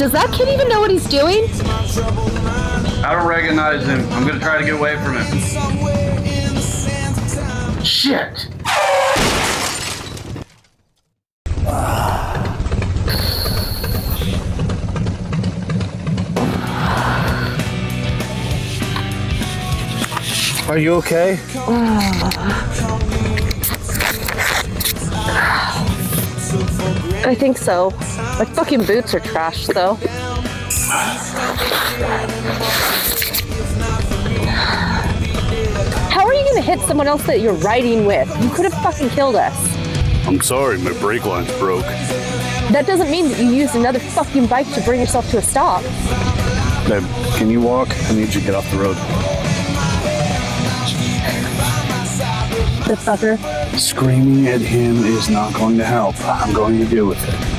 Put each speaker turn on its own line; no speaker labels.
Does that kid even know what he's doing?
I don't recognize him. I'm gonna try to get away from him. Shit!
Are you okay?
I think so. My fucking boots are trash, though. How are you gonna hit someone else that you're riding with? You could have fucking killed us.
I'm sorry, my brake line's broke.
That doesn't mean that you used another fucking bike to bring yourself to a stop.
Babe, can you walk? I need you to get off the road.
The fucker.
Screaming at him is not going to help. I'm going to deal with it.